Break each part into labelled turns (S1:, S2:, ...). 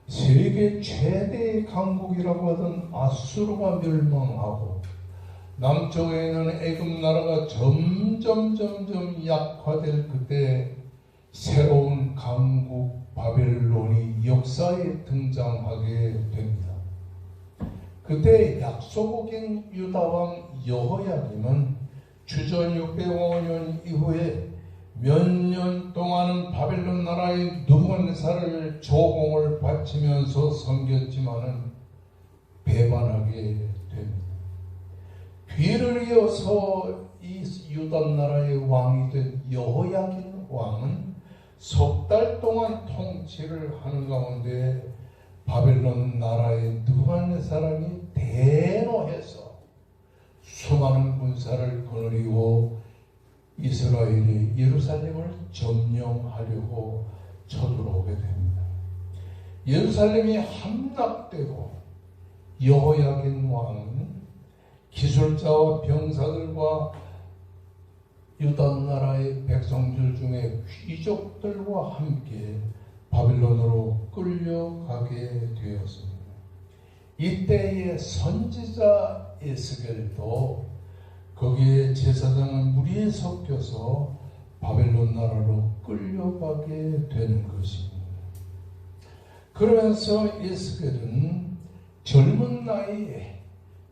S1: 세계 최대의 강국이라고 하던 아수르가 멸망하고 남쪽에 있는 애굽 나라가 점점 약화될 그때 새로운 강국 바벨론이 역사에 등장하게 됩니다. 그때 약소국인 유다왕 여호야김은 주전 605년 이후에 몇 년 동안은 바벨론 나라의 느부갓네살을 조공을 바치면서 섬겼지만은 배반하게 됩니다. 뒤를 이어서 이 유다 나라의 왕이 된 여호야긴 왕은 석 달 동안 통치를 하는 가운데 바벨론 나라의 느부갓네살 왕이 대노해서 수많은 군사를 거느리고 이스라엘이 예루살렘을 점령하려고 쳐들어오게 됩니다. 예루살렘이 함락되고 여호야긴 왕은 기술자와 병사들과 유다 나라의 백성들 중에 귀족들과 함께 바벨론으로 끌려가게 되었습니다. 이때의 선지자 에스겔도 거기에 제사장은 무리에 섞여서 바벨론 나라로 끌려가게 되는 것입니다. 그러면서 에스겔은 젊은 나이에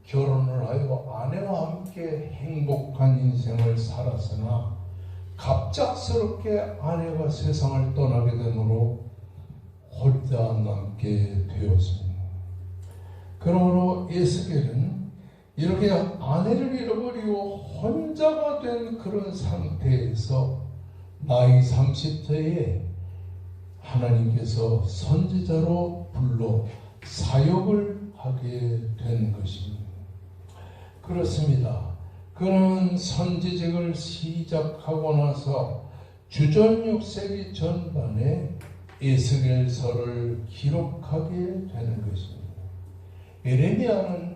S1: 결혼을 하여 아내와 함께 행복한 인생을 살았으나 갑작스럽게 아내가 세상을 떠나게 되므로 혼자 남게 되었습니다. 그러므로 에스겔은 이렇게 아내를 잃어버리고 혼자가 된 그런 상태에서 나이 30세에 하나님께서 선지자로 불러 사역을 하게 된 것입니다. 그렇습니다. 그는 선지직을 시작하고 나서 주전 6세기 전반에 에스겔서를 기록하게 되는 것입니다. 에레미야는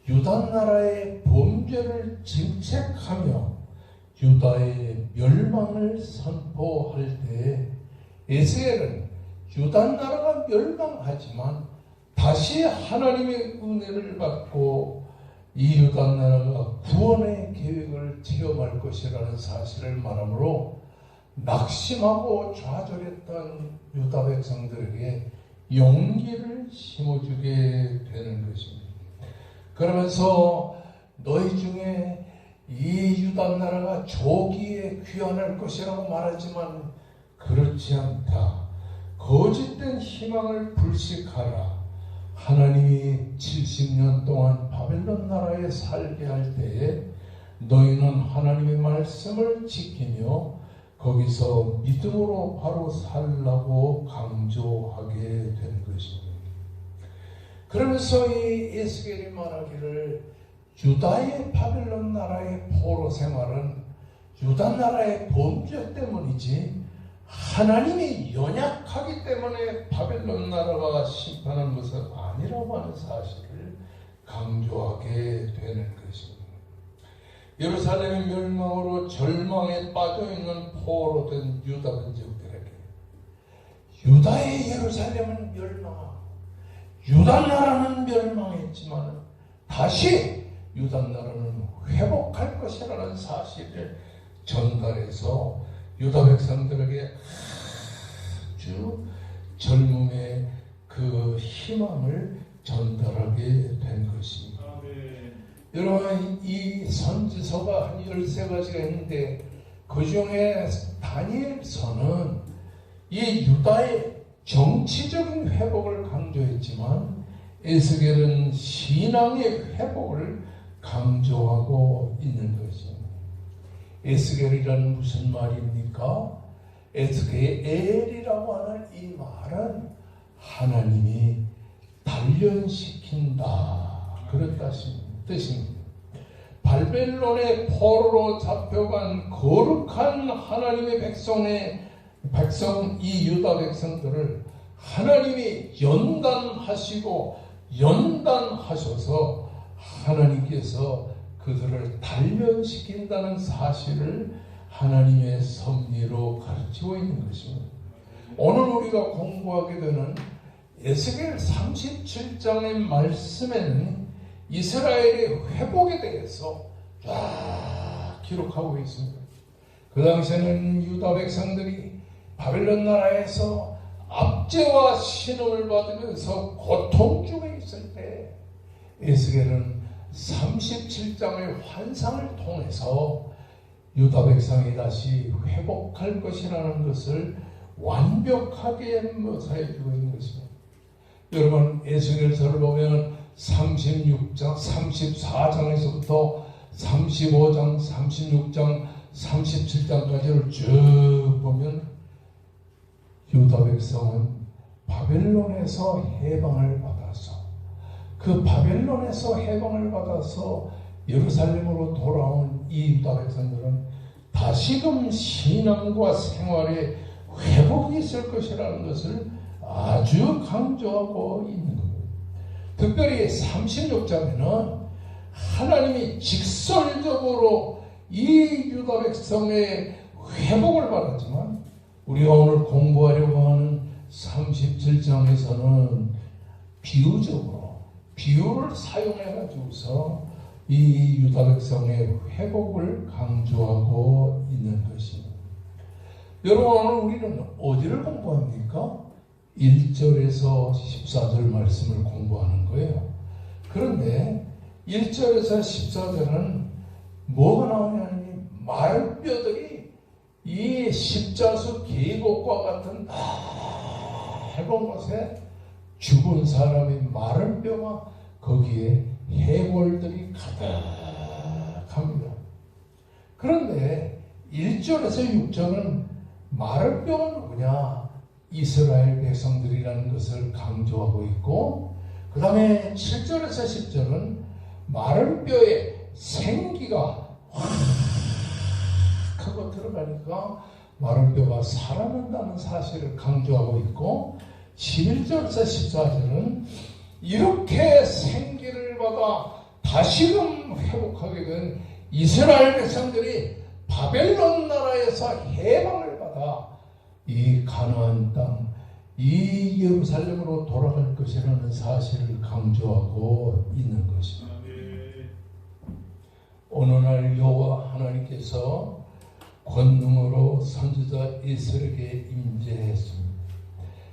S1: 유다 나라의 범죄를 질책하며 유다의 멸망을 선포할 때 에스겔은 유다 나라가 멸망하지만 다시 하나님의 은혜를 받고 이 유다 나라가 구원의 계획을 체험할 것이라는 사실을 말하므로 낙심하고 좌절했던 유다 백성들에게 용기를 심어주게 되는 것입니다. 그러면서 너희 중에 이 유다 나라가 조기에 귀환할 것이라고 말하지만 그렇지 않다. 거짓된 희망을 불식하라. 하나님이 70년 동안 바벨론 나라에 살게 할 때에 너희는 하나님의 말씀을 지키며 거기서 믿음으로 바로 살라고 강조하게 된 것입니다. 그러면서 이 에스겔이 말하기를 유다의 바벨론 나라의 포로 생활은 유다 나라의 범죄 때문이지 하나님이 연약하기 때문에 바벨론 나라가 심판한 것은 아니라고 하는 사실을 강조하게 되는 것입니다. 예루살렘의 멸망으로 절망에 빠져있는 포로 된 유다 민족들에게 유다의 예루살렘은 멸망하고 유다 나라는 멸망했지만 다시 유다 나라는 회복할 것이라는 사실을 전달해서 유다 백성들에게 아주 젊음의 그 희망을 전달하게 된 것입니다. 여러분, 이 선지서가 한 13가지가 있는데 그 중에 다니엘서는 이 유다의 정치적인 회복을 강조했지만 에스겔은 신앙의 회복을 강조하고 있는 것입니다. 에스겔이란 무슨 말입니까? 에스겔이라고 하는 이 말은 하나님이 단련시킨다 그런 뜻입니다. 바벨론의 포로로 잡혀간 거룩한 하나님의 백성 이 유다 백성들을 하나님이 연단하셔서 하나님께서 그들을 단련시킨다는 사실을 하나님의 섭리로 가르치고 있는 것입니다. 오늘 우리가 공부하게 되는 에스겔 37장의 말씀에는 이스라엘의 회복에 대해서 쫙 기록하고 있습니다. 그 당시에는 유다 백성들이 바벨론 나라에서 압제와 신음을 받으면서 고통 중에 있을 때 에스겔은 37장의 환상을 통해서 유다 백성이 다시 회복할 것이라는 것을 완벽하게 묘사해주고 있는 것입니다. 여러분, 에스겔서를 보면 36장, 34장에서부터 35장, 36장, 37장까지를 쭉 보면 유다 백성은 바벨론에서 해방을 받아서 그 바벨론에서 해방을 받아서 예루살렘으로 돌아온 이 유다 백성들은 다시금 신앙과 생활에 회복이 있을 것이라는 것을 아주 강조하고 있는 겁니다. 특별히 36장에는 하나님이 직설적으로 이 유다 백성의 회복을 말하지만 우리가 오늘 공부하려고 하는 37장에서는 비유적으로 비유를 사용해 가지고서 이 유다 백성의 회복을 강조하고 있는 것입니다. 여러분, 오늘 우리는 어디를 공부합니까? 1절에서 14절 말씀을 공부하는 거예요. 그런데 1절에서 14절은 뭐가 나오냐면 마른 뼈들이 이 십자수 계곡과 같은 넓은 곳에 죽은 사람의 마른 뼈가 거기에 해골들이 가득합니다. 그런데 1절에서 6절은 마른 뼈가 누구냐? 이스라엘 백성들이라는 것을 강조하고 있고, 그 다음에 7절에서 10절은 마른 뼈에 생기가 확 하고 들어가니까 마른 뼈가 살아난다는 사실을 강조하고 있고, 11절에서 14절은 이렇게 생기를 받아 다시금 회복하게 된 이스라엘 백성들이 바벨론 나라에서 해방을 받아 이 가나안 땅, 이 예루살렘으로 돌아갈 것이라는 사실을 강조하고 있는 것입니다. 어느 날 여호와 하나님께서 권능으로 선지자 에스겔에게 임재했습니다.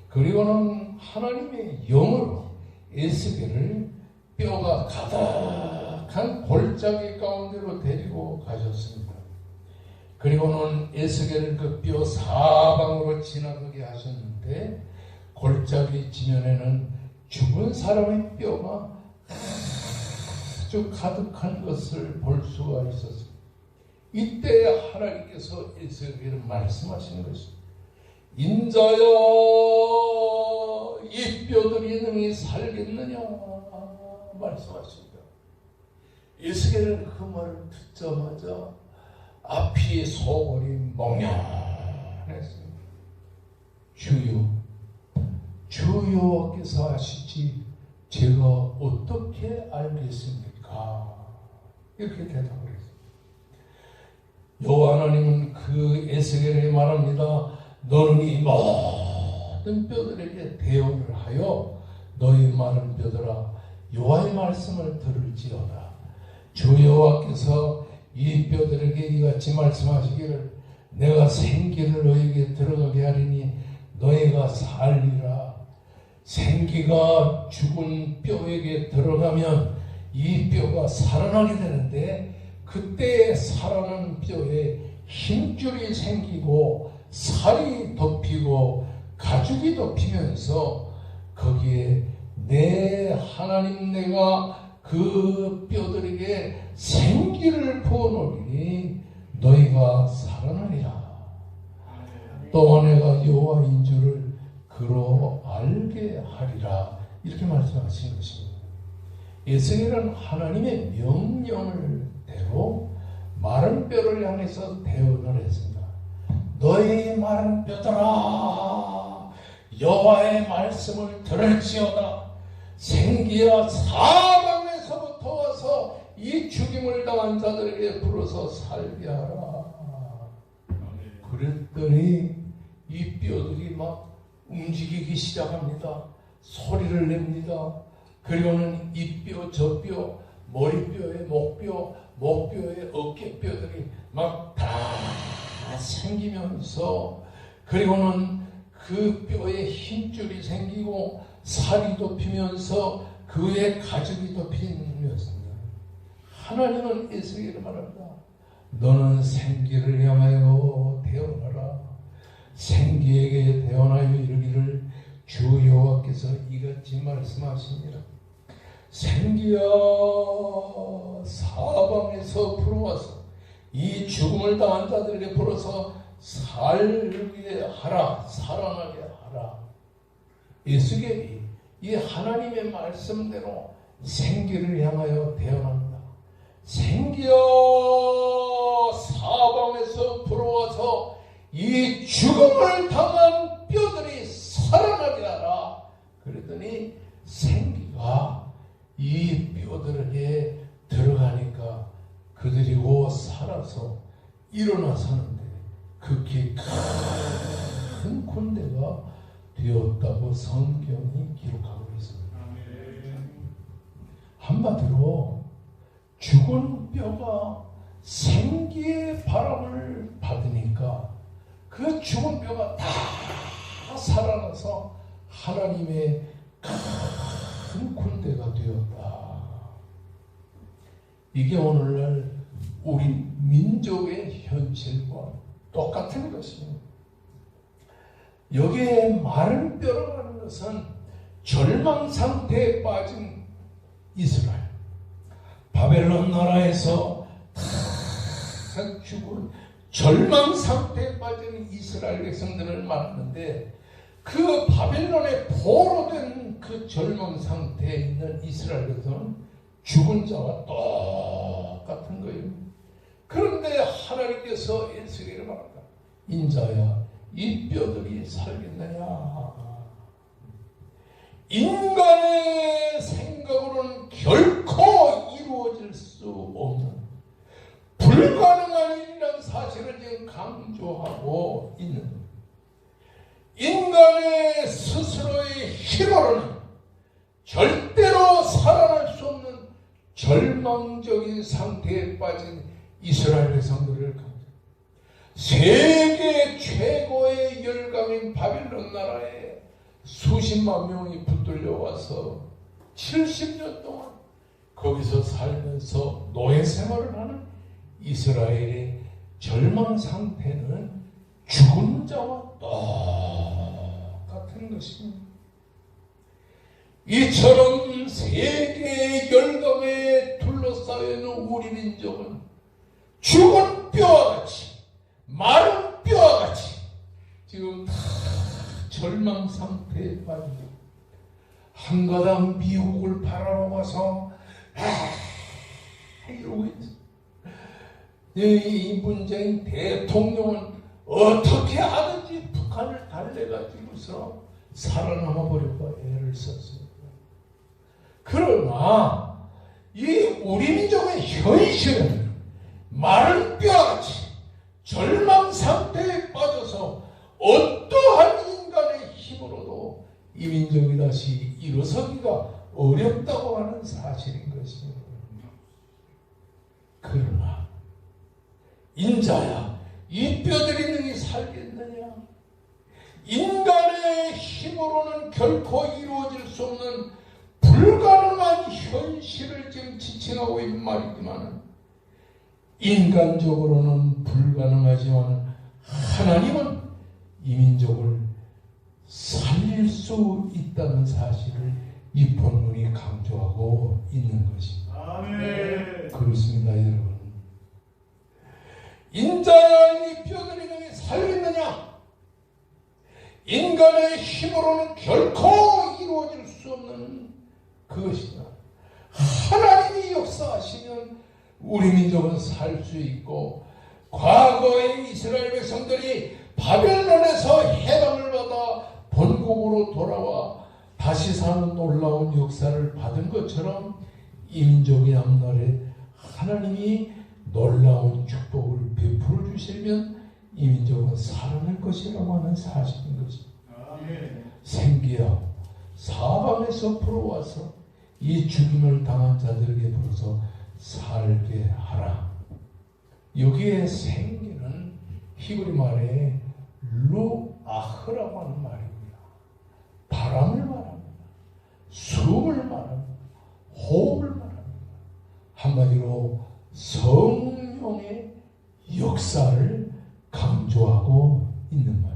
S1: 그리고는 하나님의 영으로 에스겔을 뼈가 가득한 골짜기 가운데로 데리고 가셨습니다. 그리고는 에스겔을 그 뼈 사방으로 지나가게 하셨는데 골짜기 지면에는 죽은 사람의 뼈가 아주 가득한 것을 볼 수가 있었습니다. 이때 하나님께서 에스겔에게 말씀하시는 것입니다. 인자여, 이 뼈들이 능히 살겠느냐 말씀하십니다. 에스겔은 그 말을 듣자마자 앞이 소골이 멍해했습니다. 주여께서 하시지 제가 어떻게 알겠습니까? 이렇게 대답을 했습니다. 여호와 하나님은 그 에스겔에게 말합니다. 너는 이 모든 뼈들에게 대언을 하여 너희 마른 뼈들아 여호와의 말씀을 들을지어다. 주 여호와께서 이 뼈들에게 이같이 말씀하시기를 내가 생기를 너에게 들어가게 하리니 너희가 살리라. 생기가 죽은 뼈에게 들어가면 이 뼈가 살아나게 되는데 그때 살아난 뼈에 힘줄이 생기고 살이 덮이고 가죽이 덮이면서 거기에 내 하나님 내가 그 뼈들에게 생기를 부어놓으니 너희가 살아나리라. 또 내가 여호와인 줄을 그로 알게 하리라. 이렇게 말씀하신 것입니다. 에스겔은 하나님의 명령을 대로 마른 뼈를 향해서 대언을 했습니다. 너희 마른 뼈들아 여호와의 말씀을 들을지어다. 생기야 사방에서부터 와서 이 죽임을 당한 자들에게 불어서 살게 하라. 그랬더니 이 뼈들이 막 움직이기 시작합니다. 소리를 냅니다. 그리고는 이뼈, 저뼈, 머리뼈에 목뼈, 목뼈에 어깨뼈들이 막 다 생기면서, 그리고는 그 뼈에 힘줄이 생기고 살이 돋히면서 그 위에 가죽이 덮이면서 하나님은 에스겔에게 말합니다. 너는 생기를 향하여 태어나라. 생기에게 태어나여 이르기를 주 여호와께서 이같이 말씀하시니라. 생기야, 사방에서 불어와서 이 죽음을 당한 자들에게 불어서 살게 하라, 살아나게 하라. 에스겔이 이 하나님의 말씀대로 생기를 향하여 태어납니다. 생기야, 사방에서 불어와서 이 죽음을 당한 뼈들이 살아나게 하라. 그랬더니 생기가 이 뼈들에게 들어가니까 그들이 곧 살아서 일어나서는데 극히 큰 군대가 되었다고 성경이 기록하고 있습니다. 한마디로 죽은 뼈가 생기의 바람을 받으니까 그 죽은 뼈가 다 살아나서 하나님의 큰 군대가 되었다. 이게 오늘날 우리 민족의 현실과 똑같은 것입니다. 여기에 마른 뼈라고 하는 것은 절망 상태에 빠진 이스라엘, 바벨론 나라에서 다 죽은 절망 상태에 빠진 이스라엘 백성들을 말하는데, 그 바벨론의 포로된 그 절망 상태에 있는 이스라엘 백성은 죽은 자와 똑같은 거예요. 그런데 하나님께서 에스겔에게 말합니다. 인자야, 이 뼈들이 살겠느냐? 인간의 생각으로는 결코 이루어질 수 없는 불가능한 일이라는 사실을 지금 강조하고 있는, 인간의 스스로의 힘으로는 절대로 살아날 수 없는 절망적인 상태에 빠진 이스라엘 백성들을 강조. 세계 최고의 열강인 바빌론 나라에 수십만 명이 붙들려 와서 70년 동안 거기서 살면서 노예 생활을 하는 이스라엘의 절망 상태는 죽은 자와 똑같은 것입니다. 이처럼 세계의 열강에 둘러싸여 있는 우리 민족은 죽은 뼈와 같이, 마른 뼈와 같이 지금 다 절망 상태에 빠지고, 한가닥 미국을 바라보고서 이러고 있어. 이 문재인 대통령은 어떻게 하든지 북한을 달래가지고서 살아남아 보려고 애를 썼습니다. 그러나 이 우리 민족의 현실은 마른 뼈같이 절망 상태에 빠져서 어떠한 인간의 힘으로도 이 민족이 다시 일어서기가 어렵다고 하는 사실인 것입니다. 그러나 인자야, 이 뼈들이 능히 살겠느냐? 인간의 힘으로는 결코 이루어질 수 없는 불가능한 현실을 지금 지칭하고 있는 말이지만, 인간적으로는 불가능하지만 하나님은 이 민족을 살릴 수 있다는 사실을 이 본문이 강조하고 있는 것입니다.
S2: 아멘.
S1: 그렇습니다, 여러분. 인자야, 이 뼈들이 능히 살겠느냐? 인간의 힘으로는 결코 이루어질 수 없는 그것이다. 하나님이 역사하시면 우리 민족은 살 수 있고, 과거의 이스라엘 백성들이 바벨론에서 해방을 받아 본국으로 돌아와 다시 사는 놀라운 역사를 받은 것처럼 이 민족의 앞날에 하나님이 놀라운 축복을 베풀어 주시면 이 민족은 살아날 것이라고 하는 사실인 것입니다.
S2: 아멘.
S1: 생기야, 사방에서 불어와서 이 죽임을 당한 자들에게 불어서 살게 하라. 여기에 생기는 히브리 말에 루아흐라고 하는 말입니다. 바람을 말합니다. 숨을 말합니다. 호흡을 말합니다. 한마디로 성령의 역사를 강조하고 있는 말입니다.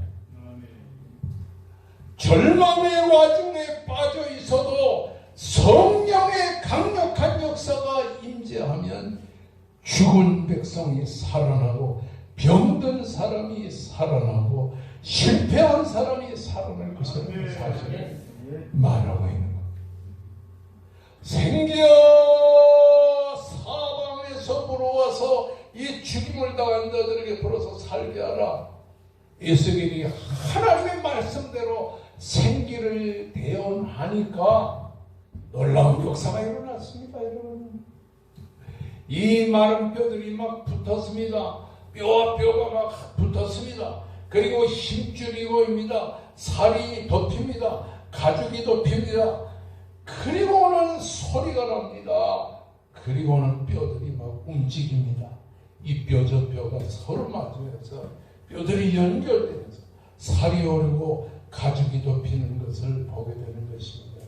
S1: 절망의 와중에 빠져 있어도 성령의 강력한 역사가 임재하면 죽은 백성이 살아나고 병든 사람이 살아나고 실패한 사람이 살아날 것이라는 사실을 말하고 있는 겁니다. 생겨 사방에서 불어와서 이 죽임을 당한 자들에게 불어서 살게 하라. 에스겔이 하나님의 말씀대로 생기를 대언하니까 놀라운 역사가 일어났습니다. 여러분, 이 마른 뼈들이 막 붙었습니다. 뼈와 뼈가 막 붙었습니다. 그리고 힘줄이 보입니다. 살이 덮입니다. 가죽이 덮입니다. 그리고는 소리가 납니다. 그리고는 뼈들이 막 움직입니다. 이 뼈 저 뼈가 서로 마주해서 뼈들이 연결되면서 살이 오르고 가죽이 덮이는 것을 보게 되는 것입니다.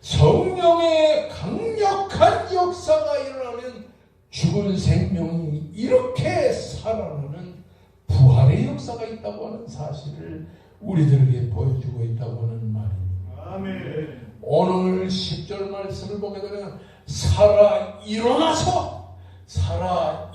S1: 성령의 강력한 역사가 일어나면 죽은 생명이 이렇게 살아나는 부활의 역사가 있다고 하는 사실을 우리들에게 보여주고 있다고 하는 말입니다.
S2: 아멘.
S1: 오늘 10절 말씀을 보게 되면 살아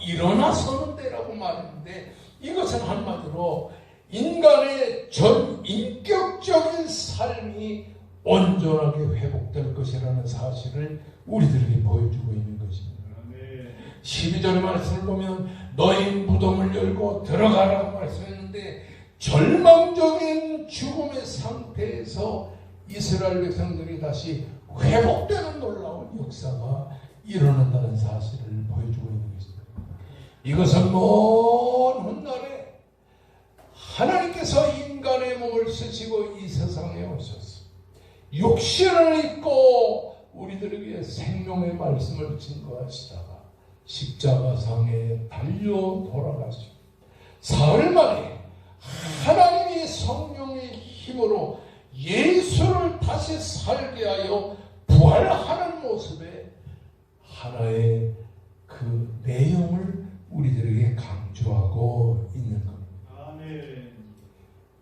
S1: 일어나서는 데라고 말했는데, 이것은 한마디로 인간의 전 인격적인 삶이 온전하게 회복될 것이라는 사실을 우리들에게 보여주고 있는 것입니다. 12절의 말씀을 보면 너희 무덤을 열고 들어가라고 말씀했는데, 절망적인 죽음의 상태에서 이스라엘 백성들이 다시 회복되는 놀라운 역사가 일어난다는 사실을 보여주고 있는 것입니다. 이것은 먼 훗날에 하나님께서 인간의 몸을 쓰시고 이 세상에 오셔서 육신을 입고 우리들에게 생명의 말씀을 증거하시다가 십자가상에 달려 돌아가시고 사흘 만에 하나님이 성령의 힘으로 예수를 다시 살게 하여 부활하는 모습에 하나의 그 내용을 우리들에게 강조하고 있는 겁니다.
S2: 아멘.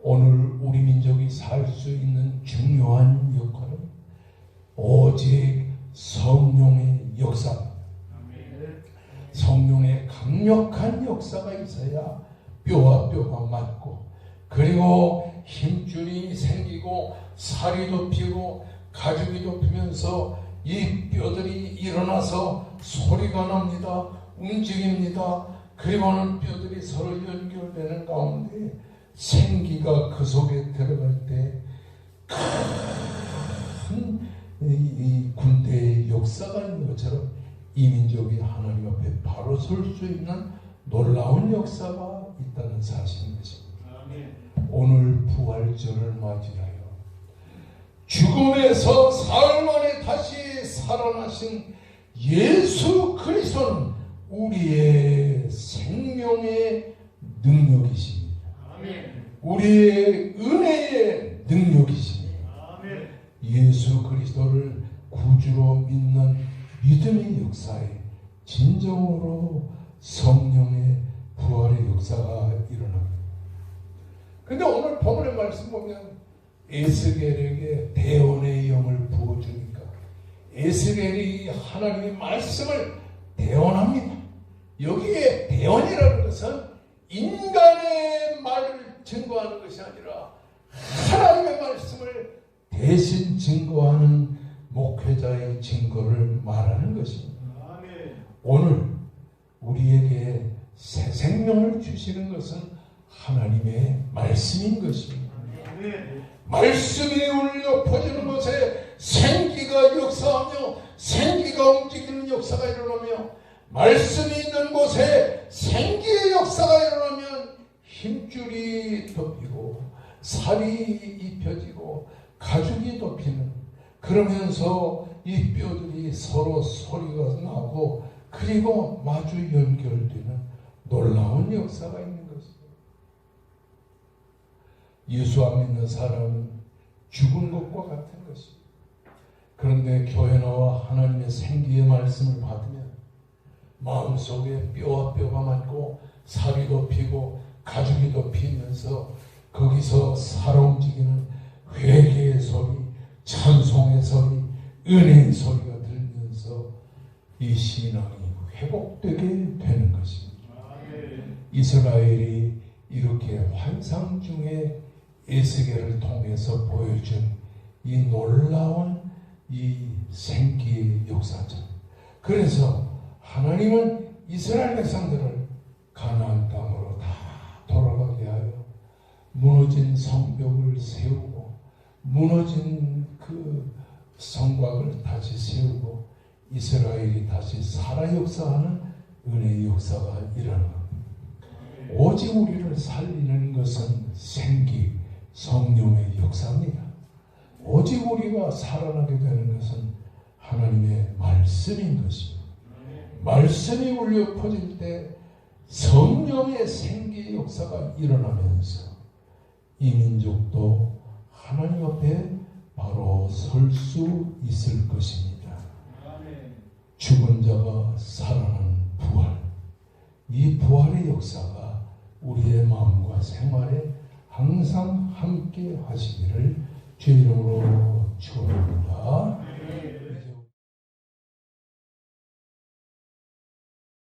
S1: 오늘 우리 민족이 살 수 있는 중요한 역할은 오직 성령의 역사입니다.
S2: 아멘.
S1: 성령의 강력한 역사가 있어야 뼈와 뼈가 맞고, 그리고 힘줄이 생기고 살이 덮이고 가죽이 덮이면서 이 뼈들이 일어나서 소리가 납니다. 움직입니다. 그리고는 뼈들이 서로 연결되는 가운데 생기가 그 속에 들어갈 때 큰 이 군대의 역사가 있는 것처럼 이 민족이 하나님 앞에 바로 설 수 있는 놀라운 역사가 있다는 사실인 것입니다.
S2: 아멘.
S1: 오늘 부활절을 맞이하여 죽음에서 사흘 만에 다시 살아나신 예수 그리스도는 우리의 생명의 능력이십니다.
S2: 아멘.
S1: 우리의 은혜의 능력이십니다.
S2: 아멘.
S1: 예수 그리스도를 구주로 믿는 믿음의 역사에 진정으로 성령의 부활의 역사가 일어납니다. 그런데 오늘 본문의 말씀 보면 에스겔에게 대언의 영을 부어주니까 에스겔이 하나님의 말씀을 대언합니다. 여기에 대언이라는 것은 인간의 말을 증거하는 것이 아니라 하나님의 말씀을 대신 증거하는 목회자의 증거를 말하는 것입니다.
S2: 아멘.
S1: 오늘 우리에게 새 생명을 주시는 것은 하나님의 말씀인 것입니다.
S2: 아멘.
S1: 말씀이 울려 퍼지는 곳에 생기가 역사하며 생기가 움직이는 역사가 일어나며, 말씀이 있는 곳에 생기의 역사가 일어나면 힘줄이 덮이고 살이 입혀지고 가죽이 덮이는, 그러면서 이 뼈들이 서로 소리가 나고 그리고 마주 연결되는 놀라운 역사가 있는 것입니다. 예수 안 믿는 사람은 죽은 것과 같은 것입니다. 그런데 교회 나와 하나님의 생기의 말씀을 받으면 마음속에 뼈와 뼈가 맞고 살이 덮이고 가죽이 덮이면서 거기서 살아 움직이는 회개의 소리, 찬송의 소리, 은혜의 소리가 들면서 이 신앙이 회복되게 되는 것입니다. 이스라엘이 이렇게 환상 중에 에스겔을 통해서 보여준 이 놀라운 이 생기의 역사죠. 그래서 하나님은 이스라엘 백성들을 가나안 땅으로 다 돌아가게 하여 무너진 성벽을 세우고 무너진 그 성곽을 다시 세우고 이스라엘이 다시 살아 역사하는 은혜의 역사가 일어나는 겁니다. 오직 우리를 살리는 것은 생기, 성령의 역사입니다. 오직 우리가 살아나게 되는 것은 하나님의 말씀인 것입니다. 말씀이 울려 퍼질 때 성령의 생기의 역사가 일어나면서 이 민족도 하나님 앞에 바로 설 수 있을 것입니다. 죽은 자가 살아나는 부활, 이 부활의 역사가 우리의 마음과 생활에 항상 함께 하시기를 주의 이름으로 축원합니다.